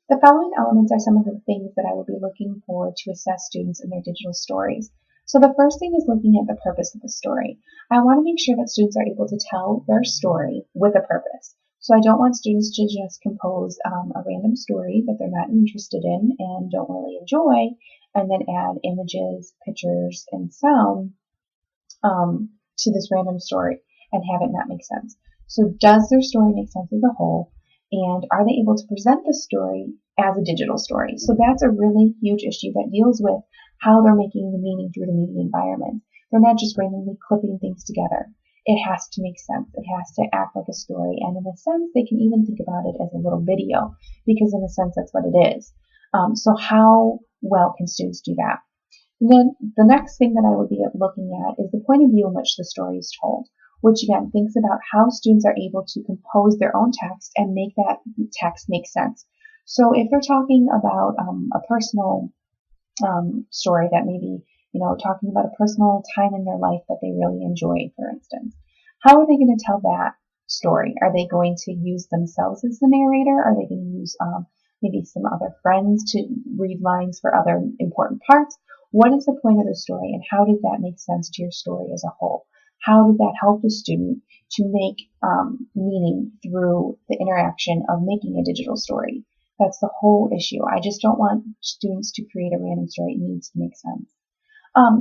The following elements are some of the things that I will be looking for to assess students in their digital stories. So the first thing is looking at the purpose of the story. I want to make sure that students are able to tell their story with a purpose. So I don't want students to just compose a random story that they're not interested in and don't really enjoy, and then add images, pictures, and sound to this random story and have it not make sense. So does their story make sense as a whole? And are they able to present the story as a digital story? So that's a really huge issue that deals with how they're making the meaning through the media environment. They're not just randomly clipping things together. It has to make sense. It has to act like a story. And in a sense, they can even think about it as a little video, because in a sense, that's what it is. So how well can students do that? And then the next thing that I would be looking at is the point of view in which the story is told, which again thinks about how students are able to compose their own text and make that text make sense. So if they're talking about a personal story that maybe, talking about a personal time in their life that they really enjoyed, for instance, how are they going to tell that story? Are they going to use themselves as the narrator? Are they going to use maybe some other friends to read lines for other important parts? What is the point of the story, and how does that make sense to your story as a whole? How does that help the student to make meaning through the interaction of making a digital story? That's the whole issue. I just don't want students to create a random story. It needs to make sense.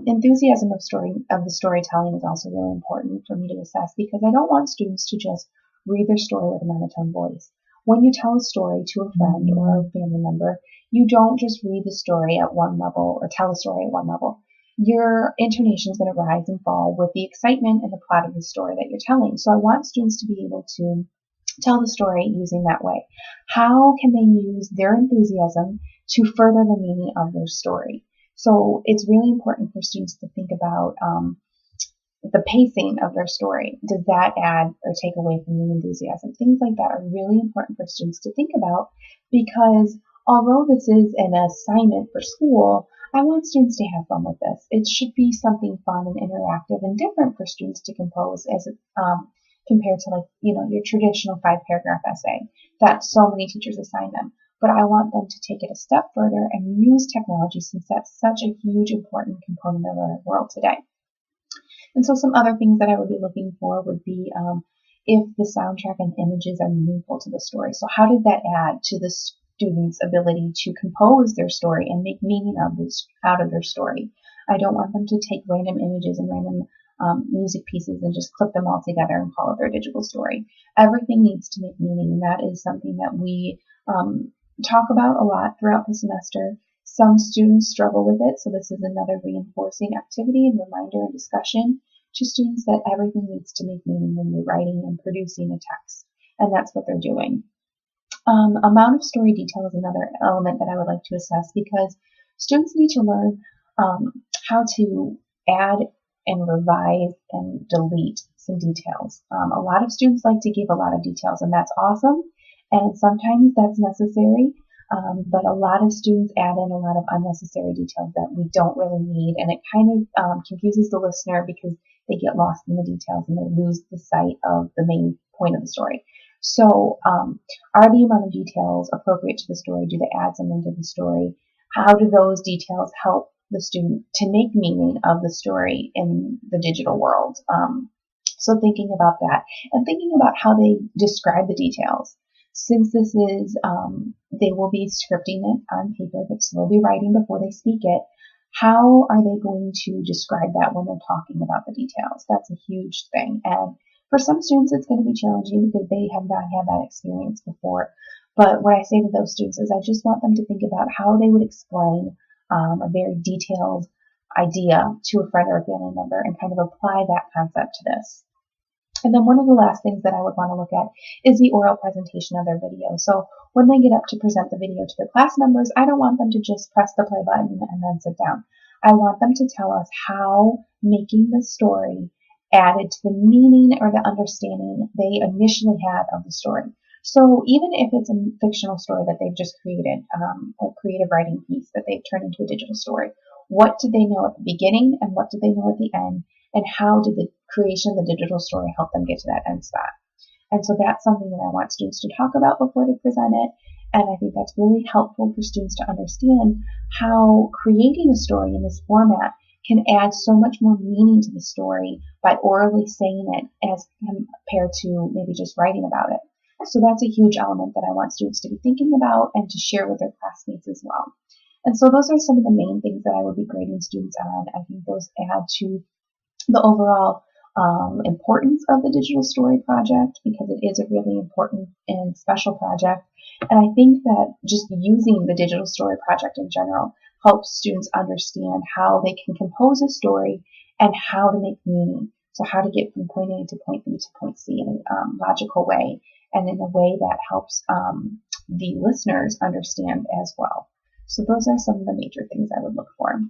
Enthusiasm of the storytelling is also really important for me to assess, because I don't want students to just read their story with a monotone voice. When you tell a story to a friend or a family member, you don't just read the story at one level or tell a story at one level. Your intonation is going to rise and fall with the excitement and the plot of the story that you're telling. So I want students to be able to tell the story using that way. How can they use their enthusiasm to further the meaning of their story? So it's really important for students to think about the pacing of their story. Does that add or take away from the enthusiasm? Things like that are really important for students to think about, because although this is an assignment for school, I want students to have fun with this. It should be something fun and interactive and different for students to compose as compared to your traditional 5-paragraph essay that so many teachers assign them. But I want them to take it a step further and use technology, since that's such a huge important component of our world today. And so some other things that I would be looking for would be if the soundtrack and images are meaningful to the story. So how did that add to the students' ability to compose their story and make meaning out of their story? I don't want them to take random images and random music pieces and just clip them all together and call it their digital story. Everything needs to make meaning, and that is something that we talk about a lot throughout the semester. Some students struggle with it, so this is another reinforcing activity and reminder and discussion to students that everything needs to make meaning when you're writing and producing a text, and that's what they're doing. Amount of story detail is another element that I would like to assess, because students need to learn how to add and revise and delete some details. A lot of students like to give a lot of details, and that's awesome, and sometimes that's necessary, but a lot of students add in a lot of unnecessary details that we don't really need, and it kind of confuses the listener, because they get lost in the details and they lose the sight of the main point of the story. So are the amount of details appropriate to the story? Do they add something to the story? How do those details help the student to make meaning of the story in the digital world? So thinking about that, and thinking about how they describe the details. Since this is, they will be scripting it on paper, but still be writing before they speak it. How are they going to describe that when they're talking about the details? That's a huge thing. And for some students, it's going to be challenging because they have not had that experience before. But what I say to those students is I just want them to think about how they would explain a very detailed idea to a friend or a family member and kind of apply that concept to this. And then one of the last things that I would want to look at is the oral presentation of their video. So when they get up to present the video to their class members, I don't want them to just press the play button and then sit down. I want them to tell us how making the story added to the meaning or the understanding they initially had of the story. So even if it's a fictional story that they've just created, a creative writing piece that they've turned into a digital story, what did they know at the beginning and what did they know at the end? And how did the creation of the digital story help them get to that end spot? And so that's something that I want students to talk about before they present it. And I think that's really helpful for students to understand how creating a story in this format can add so much more meaning to the story by orally saying it as compared to maybe just writing about it. So that's a huge element that I want students to be thinking about and to share with their classmates as well. And so those are some of the main things that I would be grading students on. I think those add to the overall importance of the digital story project because it is a really important and special project. And I think that just using the digital story project in general helps students understand how they can compose a story and how to make meaning. So how to get from point A to point B to point C in a logical way and in a way that helps the listeners understand as well. So those are some of the major things I would look for.